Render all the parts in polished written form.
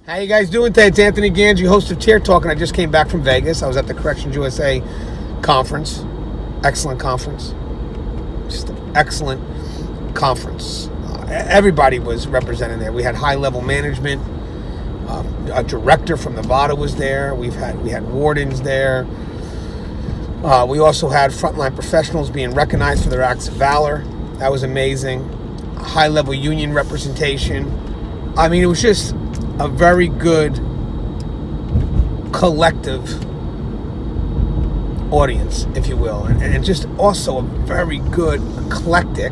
How you guys doing today? It's Anthony Gangi, host of Chair Talk, and I just came back from Vegas. I was at the Corrections USA conference. Excellent conference. Just an excellent conference. Everybody was represented there. We had high-level management. A director from Nevada was there. We had wardens there. We also had frontline professionals being recognized for their acts of valor. That was amazing. High-level union representation. I mean, it was just a very good collective audience, if you will, and just also a very good eclectic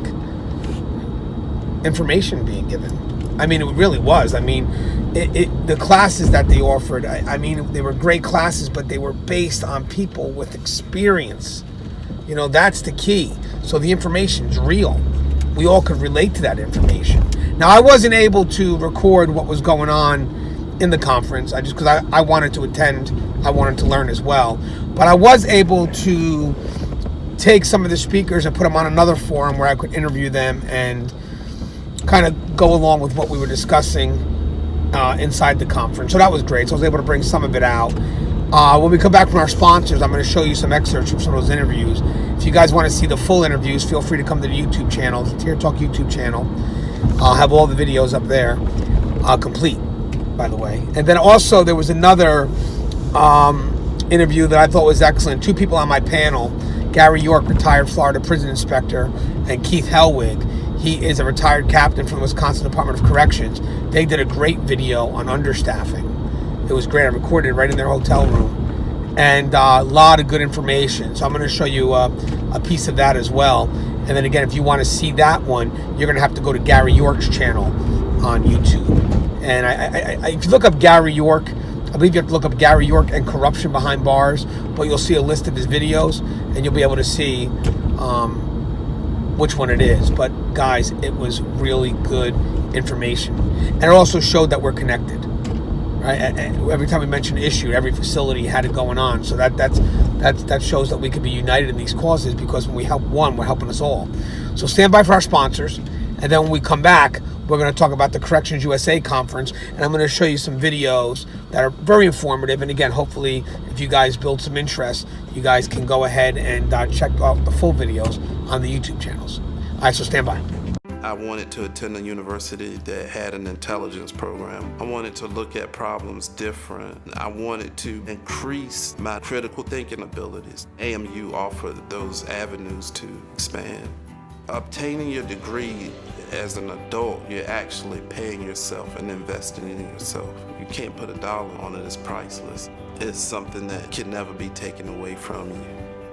information being given. I mean, it really was. I mean, the classes that they offered, I mean, they were great classes, but they were based on people with experience. You know, that's the key. So the information's real. We all could relate to that information. Now, I wasn't able to record what was going on in the conference, because I wanted to attend. I wanted to learn as well. But I was able to take some of the speakers and put them on another forum where I could interview them and kind of go along with what we were discussing inside the conference. So that was great. So I was able to bring some of it out. When we come back from our sponsors, I'm going to show you some excerpts from some of those interviews. If you guys want to see the full interviews, feel free to come to the YouTube channel, the Chair Talk YouTube channel. I'll have all the videos up there, complete, by the way. And then also there was another interview that I thought was excellent. Two people on my panel, Gary York, retired Florida prison inspector, and Keith Helwig. He is a retired captain from the Wisconsin Department of Corrections. They did a great video on understaffing. It was great. I recorded it right in their hotel room. And a lot of good information. So I'm going to show you a piece of that as well. And then again, if you want to see that one, you're going to have to go to Gary York's channel on YouTube. And if you look up Gary York, I believe you have to look up Gary York and corruption behind bars, but you'll see a list of his videos, and you'll be able to see which one it is. But guys, it was really good information. And it also showed that we're connected. Right? Every time we mention an issue, every facility had it going on. So that shows that we can be united in these causes, because when we help one, we're helping us all. So stand by for our sponsors. And then when we come back, we're going to talk about the Corrections USA conference. And I'm going to show you some videos that are very informative. And again, hopefully, if you guys build some interest, you guys can go ahead and check out the full videos on the YouTube channels. All right, so stand by. I wanted to attend a university that had an intelligence program. I wanted to look at problems different. I wanted to increase my critical thinking abilities. AMU offered those avenues to expand. Obtaining your degree as an adult, you're actually paying yourself and investing in yourself. You can't put a dollar on it. It's priceless. It's something that can never be taken away from you.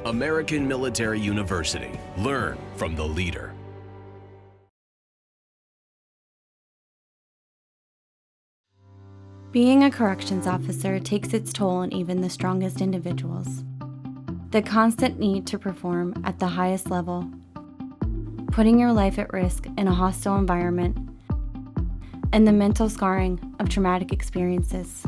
American Military University. Learn from the leader. Being a corrections officer takes its toll on even the strongest individuals. The constant need to perform at the highest level, putting your life at risk in a hostile environment, and the mental scarring of traumatic experiences.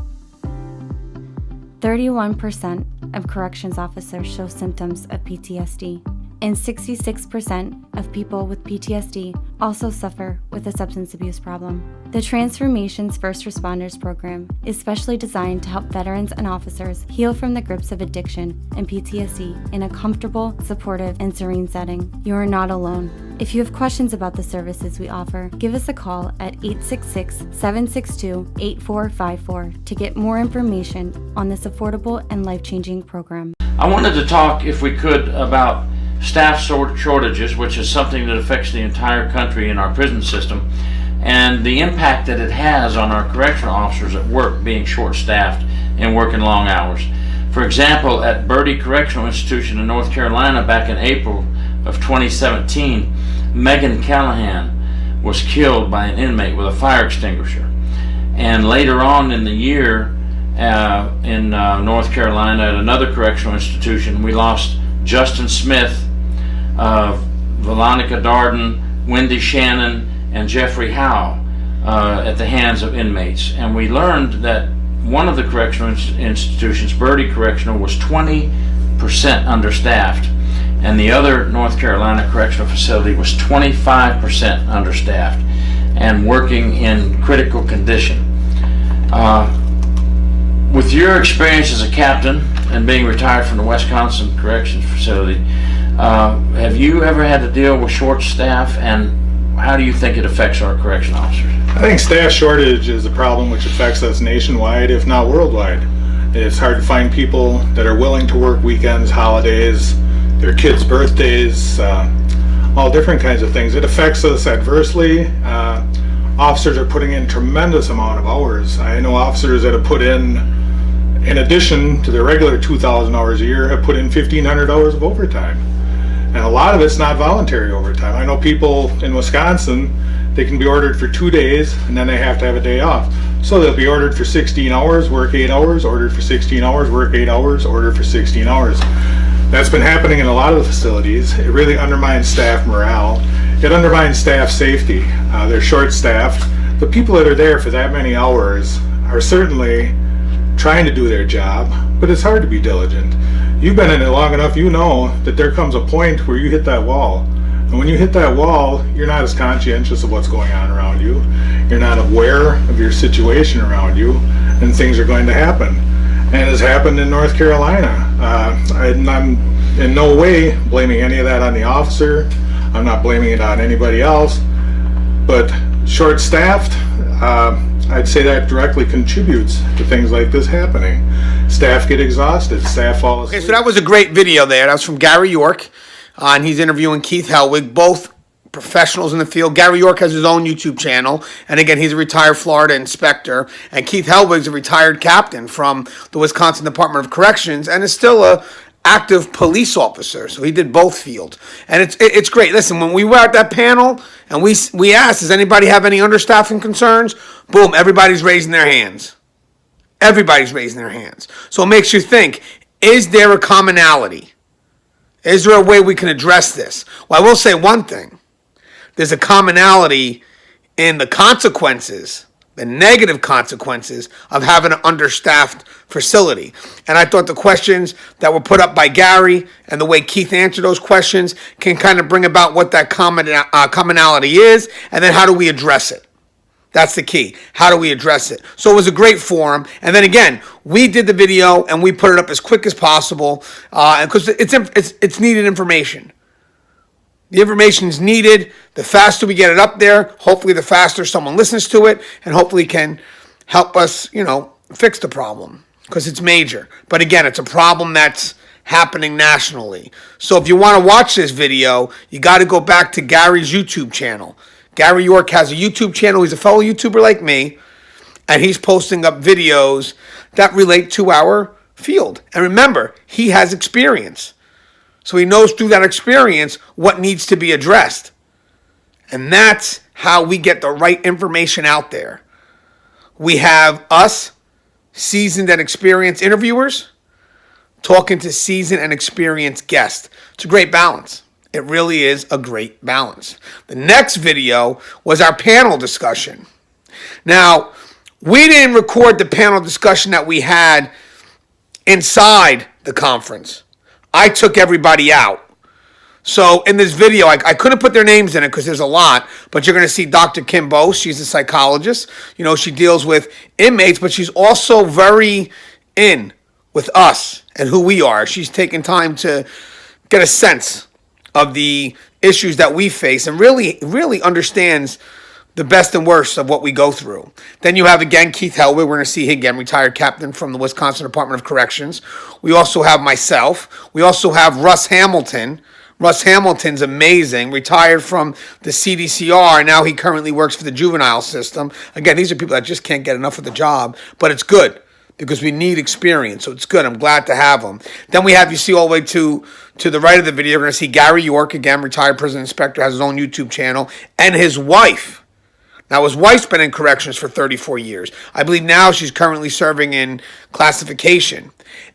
31% of corrections officers show symptoms of PTSD, and 66% of people with PTSD also suffer with a substance abuse problem. The Transformations First Responders program is specially designed to help veterans and officers heal from the grips of addiction and PTSD in a comfortable, supportive, and serene setting. You are not alone. If you have questions about the services we offer, give us a call at 866-762-8454 to get more information on this affordable and life-changing program. I wanted to talk, if we could, about staff shortages, which is something that affects the entire country in our prison system, and the impact that it has on our correctional officers at work being short-staffed and working long hours. For example, at Birdie Correctional Institution in North Carolina back in April of 2017, Megan Callahan was killed by an inmate with a fire extinguisher. And later on in the year in North Carolina at another correctional institution, we lost Justin Smith, Veronica Darden, Wendy Shannon, and Jeffrey Howe at the hands of inmates. And we learned that one of the correctional institutions, Birdie Correctional, was 20% understaffed, and the other North Carolina correctional facility was 25% understaffed and working in critical condition. With your experience as a captain and being retired from the Wisconsin Corrections Facility, have you ever had to deal with short staff, and how do you think it affects our correction officers? I think staff shortage is a problem which affects us nationwide, if not worldwide. It's hard to find people that are willing to work weekends, holidays, their kids' birthdays, all different kinds of things. It affects us adversely. Officers are putting in tremendous amount of hours. I know officers that have put in addition to their regular 2,000 hours a year, have put in 1,500 hours of overtime. And a lot of it's not voluntary overtime. I know people in Wisconsin, they can be ordered for 2 days and then they have to have a day off. So they'll be ordered for 16 hours, work 8 hours, ordered for 16 hours, work 8 hours, ordered for 16 hours. That's been happening in a lot of the facilities. It really undermines staff morale. It undermines staff safety. They're short-staffed. The people that are there for that many hours are certainly trying to do their job, but it's hard to be diligent. You've been in it long enough, you know that there comes a point where you hit that wall. And when you hit that wall, you're not as conscientious of what's going on around you. You're not aware of your situation around you, and things are going to happen. And it has happened in North Carolina. I'm in no way blaming any of that on the officer. I'm not blaming it on anybody else. But short-staffed, I'd say that directly contributes to things like this happening. Staff get exhausted, staff fall asleep. Okay, so that was a great video there. That was from Gary York, and he's interviewing Keith Helwig, both professionals in the field. Gary York has his own YouTube channel, and again, he's a retired Florida inspector, and Keith Helwig's a retired captain from the Wisconsin Department of Corrections, and is still a active police officer, so he did both fields, and it's great. Listen, when we were at that panel and we asked, does anybody have any understaffing concerns? Boom, everybody's raising their hands. Everybody's raising their hands. So it makes you think, is there a commonality? Is there a way we can address this? Well, I will say one thing. There's a commonality in the consequences, the negative consequences of having an understaffed facility. And I thought the questions that were put up by Gary and the way Keith answered those questions can kind of bring about what that commonality is, and then how do we address it? That's the key. How do we address it? So it was a great forum. And then again, we did the video and we put it up as quick as possible because it's needed information. The information is needed. The faster we get it up there, hopefully the faster someone listens to it and hopefully can help us, fix the problem because it's major. But again, it's a problem that's happening nationally. So if you want to watch this video, you got to go back to Gary's YouTube channel. Gary York has a YouTube channel. He's a fellow YouTuber like me, and he's posting up videos that relate to our field. And remember, he has experience. So he knows through that experience what needs to be addressed. And that's how we get the right information out there. We have us, seasoned and experienced interviewers, talking to seasoned and experienced guests. It's a great balance. It really is a great balance. The next video was our panel discussion. Now, we didn't record the panel discussion that we had inside the conference. I took everybody out. So in this video, I couldn't put their names in it because there's a lot, but you're going to see Dr. Kim Bose. She's a psychologist. She deals with inmates, but she's also very in with us and who we are. She's taken time to get a sense of the issues that we face and really understands the best and worst of what we go through. Then you have, again, Keith Helwig. We're going to see him again, retired captain from the Wisconsin Department of Corrections. We also have myself. We also have Russ Hamilton. Russ Hamilton's amazing, retired from the CDCR, and now he currently works for the juvenile system. Again, these are people that just can't get enough of the job, but it's good because we need experience, so it's good. I'm glad to have them. Then we have, you see all the way to the right of the video, you're going to see Gary York, again, retired prison inspector, has his own YouTube channel, and his wife. Now, his wife's been in corrections for 34 years. I believe now she's currently serving in classification.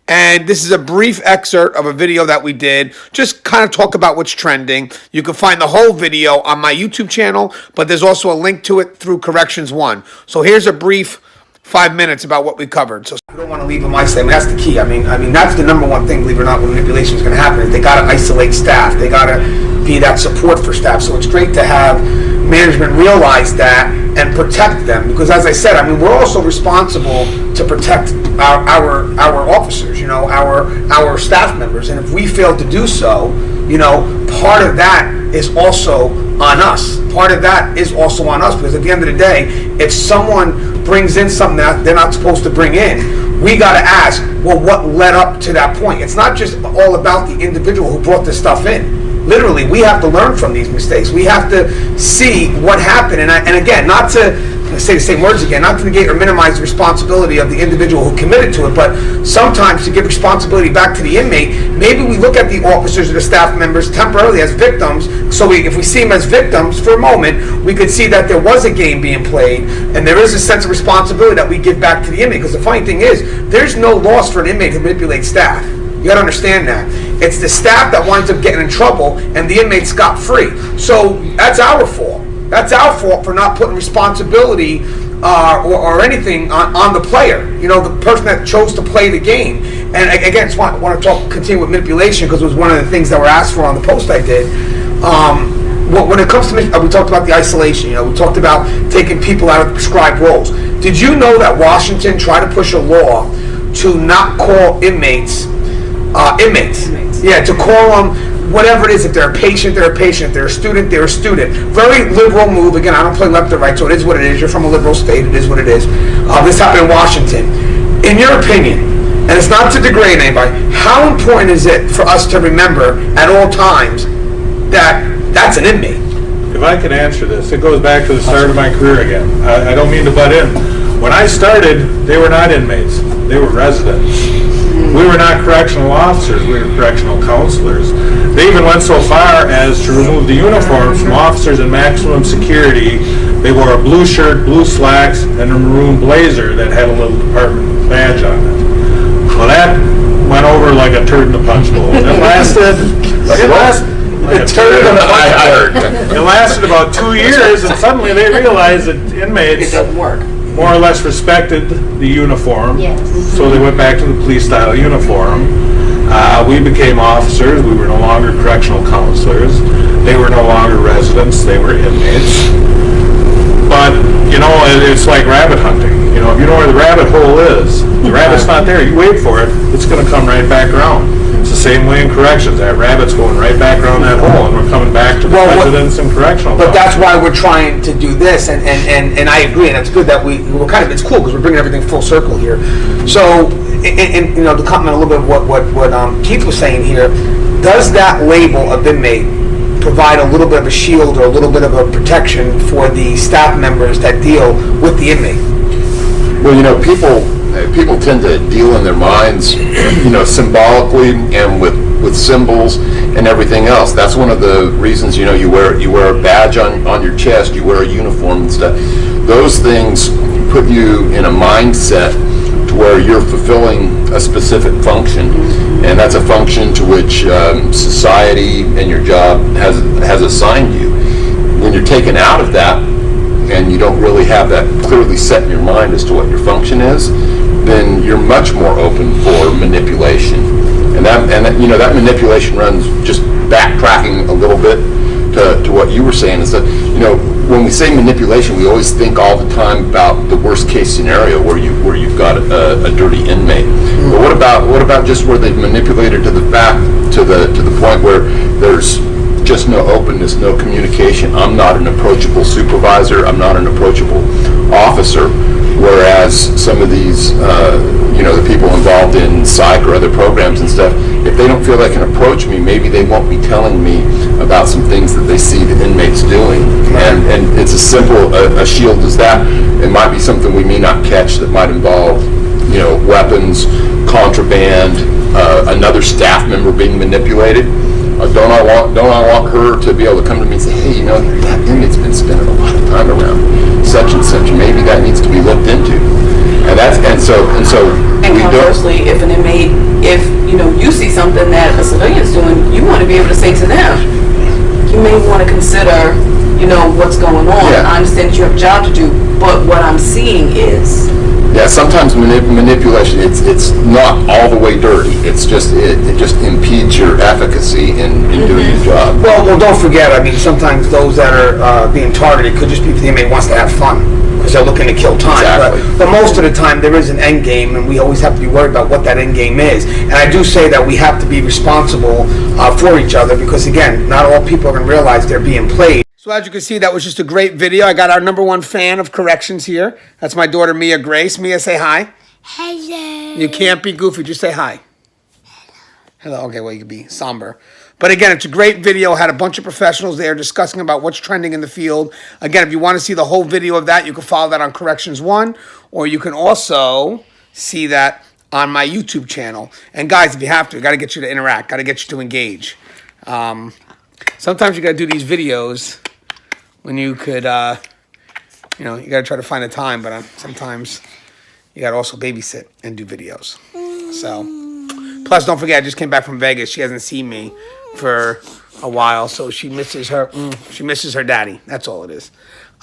And this is a brief excerpt of a video that we did, just kind of talk about what's trending. You can find the whole video on my YouTube channel, but there's also a link to it through Corrections One. So here's a brief 5 minutes about what we covered. So I don't want to leave them isolated. That's the key. I mean, that's the number one thing, believe it or not, when manipulation is going to happen. Is they got to isolate staff. They got to be that support for staff. So it's great to have management realized that and protect them, because as I said, I mean, we're also responsible to protect our officers, you know, our staff members, and if we fail to do so, you know, part of that is also on us. Part of that is also on us, because at the end of the day, if someone brings in something that they're not supposed to bring in, we got to ask, well, what led up to that point? It's not just all about the individual who brought this stuff in. Literally, we have to learn from these mistakes. We have to see what happened. And again, not to say the same words again, not to negate or minimize the responsibility of the individual who committed to it, but sometimes to give responsibility back to the inmate, maybe we look at the officers or the staff members temporarily as victims, so if we see them as victims for a moment, we could see that there was a game being played, and there is a sense of responsibility that we give back to the inmate, because the funny thing is, there's no loss for an inmate who manipulates staff. You gotta understand that. It's the staff that winds up getting in trouble, and the inmate's scot free. So that's our fault. That's our fault for not putting responsibility or anything on the player. You know, the person that chose to play the game. And again, just want to continue with manipulation, because it was one of the things that were asked for on the post I did. When it comes to, we talked about the isolation. You know, we talked about taking people out of prescribed roles. Did you know that Washington tried to push a law to not call inmates? Yeah, to call them whatever it is. If they're a patient, they're a patient. If they're a student, they're a student. Very liberal move. Again, I don't play left or right, so it is what it is. You're from a liberal state. It is what it is. This happened in Washington. In your opinion, and it's not to degrade anybody, how important is it for us to remember at all times that that's an inmate? If I could answer this, it goes back to the start of my career again. I don't mean to butt in. When I started, they were not inmates. They were residents. We were not correctional officers, we were correctional counselors. They even went so far as to remove the uniforms from officers in maximum security. They wore a blue shirt, blue slacks, and a maroon blazer that had a little department badge on it. Well, that went over like a turd in a punch bowl. It lasted about 2 years, and suddenly they realized that inmates, it doesn't work, more or less respected the uniform. Yes. So they went back to the police style uniform. We became officers. We were no longer correctional counselors. They were no longer residents. They were inmates. But, you know, it's like rabbit hunting. You know, if you know where the rabbit hole is, the rabbit's not there. You wait for it, it's going to come right back around. It's the same way in corrections. That rabbit's going right back around that hole, and we're coming back to the residents and correctional. But that's why we're trying to do this, and I agree, and it's good that we're kind of, it's cool because we're bringing everything full circle here. So, and you know, to comment a little bit of what Keith was saying here, does that label of inmate provide a little bit of a shield or a little bit of a protection for the staff members that deal with the inmate? Well, you know, people tend to deal in their minds, you know, symbolically and with symbols and everything else. That's one of the reasons, you know, you wear a badge on your chest, you wear a uniform and stuff. Those things put you in a mindset to where you're fulfilling a specific function, and that's a function to which society and your job has assigned you. When you're taken out of that, and you don't really have that clearly set in your mind as to what your function is, then you're much more open for manipulation. And that you know, that manipulation runs, just backtracking a little bit to what you were saying, is that, you know, when we say manipulation, we always think all the time about the worst case scenario where you've got a dirty inmate. But what about just where they've manipulated to the point where there's just no openness, no communication. I'm not an approachable supervisor. I'm not an approachable officer. Whereas some of these, you know, the people involved in psych or other programs and stuff, if they don't feel they can approach me, maybe they won't be telling me about some things that they see the inmates doing. And it's as simple a shield as that. It might be something we may not catch that might involve, you know, weapons, contraband, another staff member being manipulated. Don't I want her to be able to come to me and say, hey, you know, that inmate's been spending a lot of time around such and such, and maybe that needs to be looked into. And so conversely, if an inmate, if you know, you see something that a civilian's doing, you want to be able to say to them, you may want to consider, you know, what's going on. Yeah. I understand that you have a job to do, but what I'm seeing is. Yeah, Yeah, sometimes manipulation, it's not all the way dirty. It's just, it just impedes your efficacy in doing your job. Well, don't forget, I mean, sometimes those that are being targeted could just be the inmate wants to have fun, because they're looking to kill time. Exactly. But most of the time, there is an end game, and we always have to be worried about what that end game is. And I do say that we have to be responsible for each other, because, again, not all people are going to realize they're being played. So as you can see, that was just a great video. I got our #1 fan of corrections here. That's my daughter, Mia Grace. Mia, say hi. Hello. You can't be goofy. Just say hi. Hello. Okay, well, you can be somber. But again, it's a great video. Had a bunch of professionals there discussing about what's trending in the field. Again, if you want to see the whole video of that, you can follow that on Corrections 1, or you can also see that on my YouTube channel. And guys, if you have to, got to get you to interact, got to get you to engage. Sometimes you got to do these videos when you could, you know, you got to try to find a time, but sometimes you got to also babysit and do videos. So, plus, don't forget, I just came back from Vegas. She hasn't seen me for a while, so she misses her daddy. That's all it is.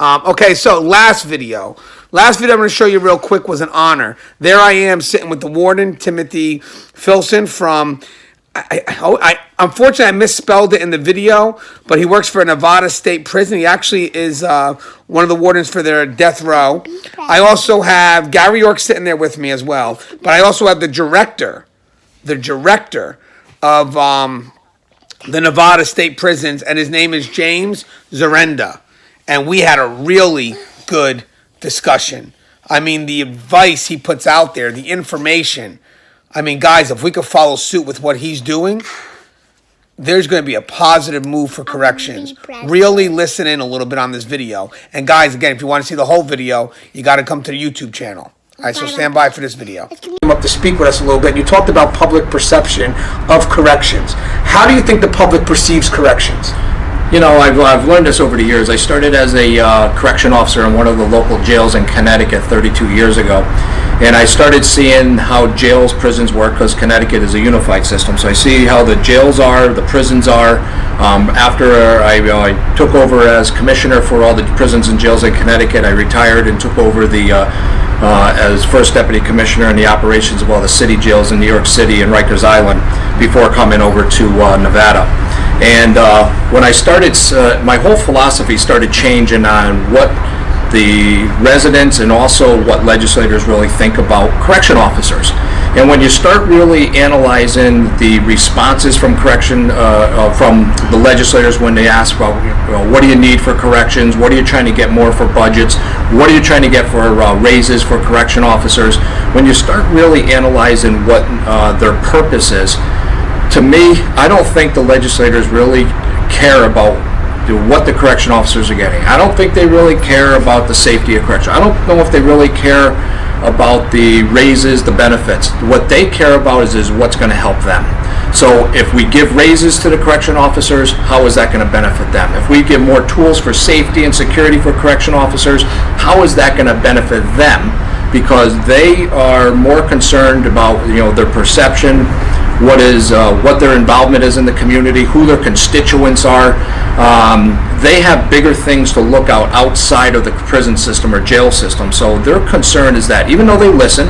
Okay, so last video I'm going to show you real quick was an honor. There I am sitting with the warden, Timothy Filson from, unfortunately I misspelled it in the video, but he works for a Nevada State Prison. He actually is one of the wardens for their death row. I also have Gary York sitting there with me as well, but I also have the director of the Nevada State Prisons, and his name is James Zarenda. And we had a really good discussion. I mean, the advice he puts out there, the information. I mean, guys, if we could follow suit with what he's doing, there's going to be a positive move for corrections. Really listen in a little bit on this video. And guys, again, if you want to see the whole video, you got to come to the YouTube channel. All right, so stand by for this video. Came up to speak with us a little bit. You talked about public perception of corrections. How do you think the public perceives corrections? You know, I've learned this over the years. I started as a correction officer in one of the local jails in Connecticut 32 years ago. And I started seeing how jails, prisons work, because Connecticut is a unified system. So I see how the jails are, the prisons are. After I took over as commissioner for all the prisons and jails in Connecticut, I retired and took over as first deputy commissioner in the operations of all the city jails in New York City and Rikers Island before coming over to Nevada. And when I started, my whole philosophy started changing on what the residents and also what legislators really think about correction officers. And when you start really analyzing the responses from from the legislators when they ask about, what do you need for corrections, what are you trying to get more for budgets, what are you trying to get for raises for correction officers, when you start really analyzing what their purpose is, to me, I don't think the legislators really care about what the correction officers are getting. I don't think they really care about the safety of correction. I don't know if they really care about the raises, the benefits. What they care about is what's going to help them. So if we give raises to the correction officers, how is that going to benefit them? If we give more tools for safety and security for correction officers, how is that going to benefit them? Because they are more concerned about, their perception, what their involvement is in the community, who their constituents are. They have bigger things to look outside of the prison system or jail system. So their concern is that even though they listen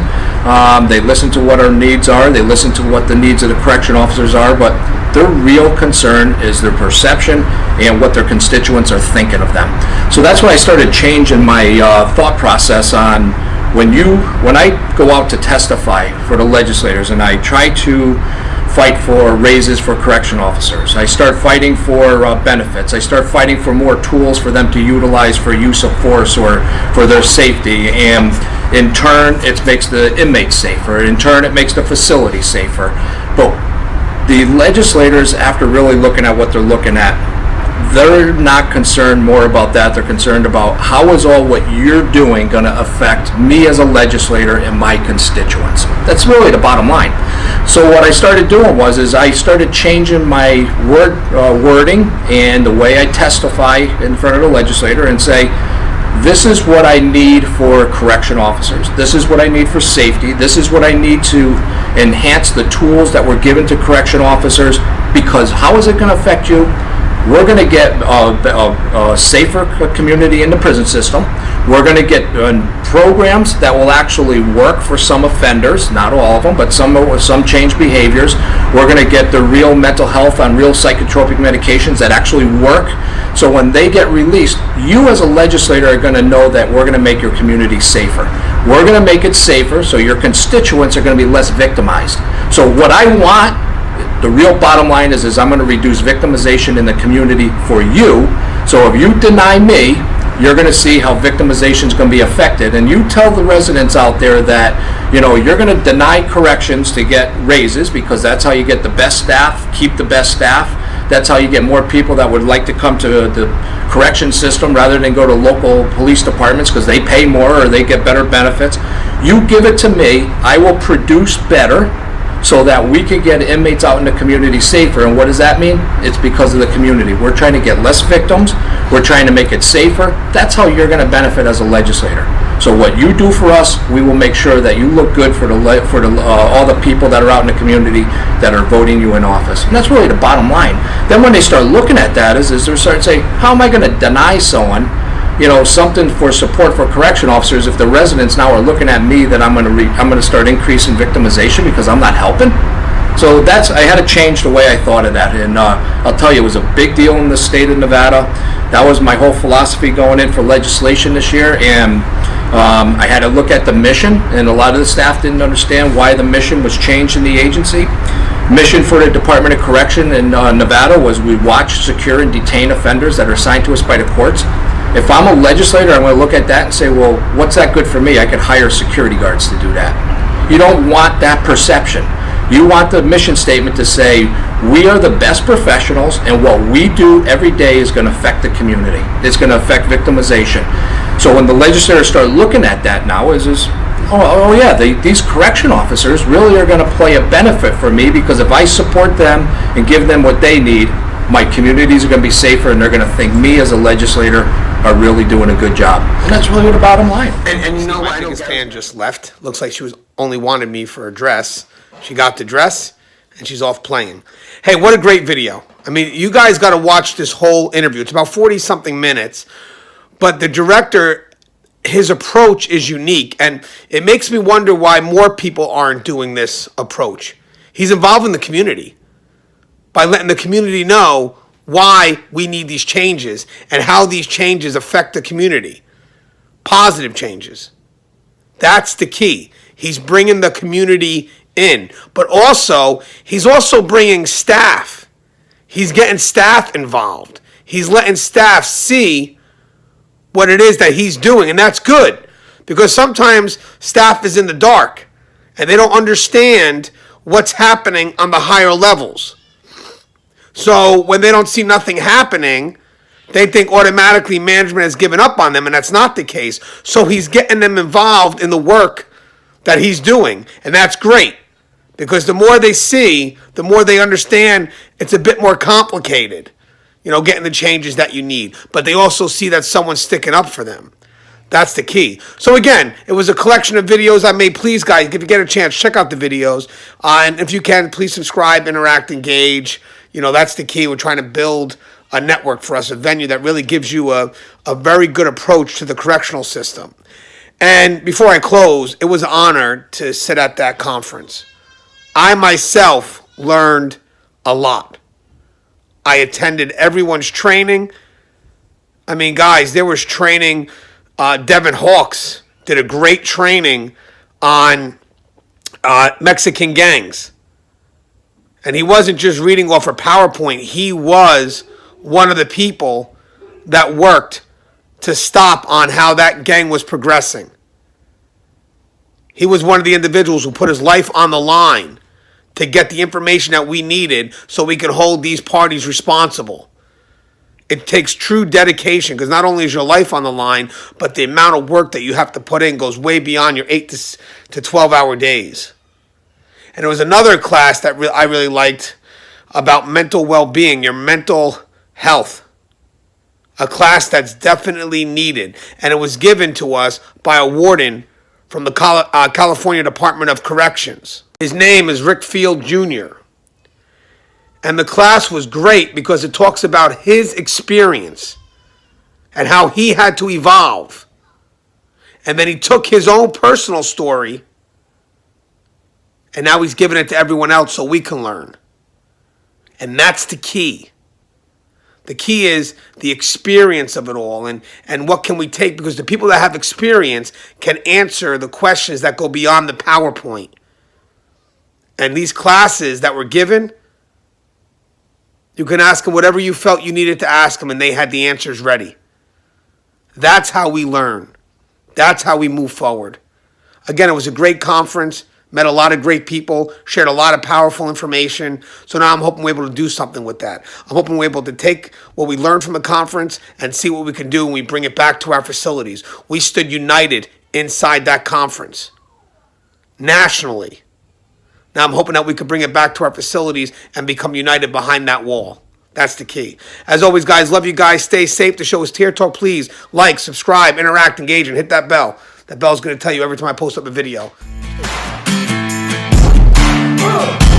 to what our needs are, they listen to what the needs of the correction officers are, but their real concern is their perception and what their constituents are thinking of them. So that's when I started changing my thought process on when I go out to testify for the legislators and I try to fight for raises for correction officers, I start fighting for benefits, I start fighting for more tools for them to utilize for use of force or for their safety, and in turn it makes the inmates safer, in turn it makes the facility safer. But the legislators, after really looking at what they're looking at, they're not concerned more about that. They're concerned about how is all what you're doing going to affect me as a legislator and my constituents. That's really the bottom line. So what I started doing was I started changing my wording and the way I testify in front of the legislator and say, this is what I need for correction officers. This is what I need for safety. This is what I need to enhance the tools that were given to correction officers, because how is it going to affect you? We're going to get a safer community in the prison system. We're going to get programs that will actually work for some offenders, not all of them, but some change behaviors. We're going to get the real mental health on real psychotropic medications that actually work. So when they get released, you as a legislator are going to know that we're going to make your community safer. We're going to make it safer so your constituents are going to be less victimized. So what I want, the real bottom line is I'm going to reduce victimization in the community for you. So if you deny me, you're going to see how victimization is going to be affected. And you tell the residents out there that, you're going to deny corrections to get raises, because that's how you get the best staff, keep the best staff. That's how you get more people that would like to come to the correction system rather than go to local police departments because they pay more or they get better benefits. You give it to me, I will produce better, so that we can get inmates out in the community safer. And what does that mean? It's because of the community. We're trying to get less victims. We're trying to make it safer. That's how you're going to benefit as a legislator. So what you do for us, we will make sure that you look good for all the people that are out in the community that are voting you in office. And that's really the bottom line. Then when they start looking at that, is they're starting to say, how am I going to deny someone something for support for correction officers if the residents now are looking at me that I'm going to start increasing victimization because I'm not helping? So I had to change the way I thought of that, and I'll tell you, it was a big deal in the state of Nevada. That was my whole philosophy going in for legislation this year, and I had to look at the mission, and a lot of the staff didn't understand why the mission was changed in the agency. Mission for the Department of Correction in Nevada was we watch, secure, and detain offenders that are assigned to us by the courts. If I'm a legislator, I'm going to look at that and say, well, what's that good for me? I could hire security guards to do that. You don't want that perception. You want the mission statement to say, we are the best professionals, and what we do every day is going to affect the community. It's going to affect victimization. So when the legislators start looking at that now, these correction officers really are going to play a benefit for me, because if I support them and give them what they need, my communities are going to be safer, and they're going to think me as a legislator are really doing a good job. And that's really the bottom line. And I think his fan just left. Looks like she only wanted me for a dress. She got the dress, and she's off playing. Hey, what a great video. I mean, you guys got to watch this whole interview. It's about 40-something minutes. But the director, his approach is unique, and it makes me wonder why more people aren't doing this approach. He's involving the community by letting the community know why we need these changes and how these changes affect the community. Positive changes. That's the key. He's bringing the community in, but he's also bringing staff. He's getting staff involved. He's letting staff see what it is that he's doing, and that's good, because sometimes staff is in the dark and they don't understand what's happening on the higher levels. So when they don't see nothing happening, they think automatically management has given up on them, and that's not the case. So he's getting them involved in the work that he's doing, and that's great, because the more they see, the more they understand it's a bit more complicated, getting the changes that you need. But they also see that someone's sticking up for them. That's the key. So again, it was a collection of videos I made. Please, guys, if you get a chance, check out the videos. And if you can, please subscribe, interact, engage. That's the key. We're trying to build a network for us, a venue that really gives you a very good approach to the correctional system. And before I close, it was an honor to sit at that conference. I myself learned a lot. I attended everyone's training. I mean, guys, there was training. Devin Hawks did a great training on Mexican gangs. And he wasn't just reading off a PowerPoint. He was one of the people that worked to stop on how that gang was progressing. He was one of the individuals who put his life on the line to get the information that we needed so we could hold these parties responsible. It takes true dedication, because not only is your life on the line, but the amount of work that you have to put in goes way beyond your 8 to 12-hour days. And there was another class that I really liked about mental well-being, your mental health. A class that's definitely needed. And it was given to us by a warden from the California Department of Corrections. His name is Rick Field Jr. And the class was great because it talks about his experience and how he had to evolve And then he took his own personal story and now he's giving it to everyone else so we can learn. And that's the key. The key is the experience of it all and what can we take, because the people that have experience can answer the questions that go beyond the PowerPoint. And these classes that were given, you can ask them whatever you felt you needed to ask them and they had the answers ready. That's how we learn. That's how we move forward. Again, it was a great conference. Met a lot of great people, shared a lot of powerful information. So now I'm hoping we're able to do something with that. I'm hoping we're able to take what we learned from the conference and see what we can do when we bring it back to our facilities. We stood united inside that conference, nationally. Now I'm hoping that we can bring it back to our facilities and become united behind that wall. That's the key. As always, guys, love you guys. Stay safe. The show is Tier Talk. Please like, subscribe, interact, engage, and hit that bell. That bell's going to tell you every time I post up a video. Whoa.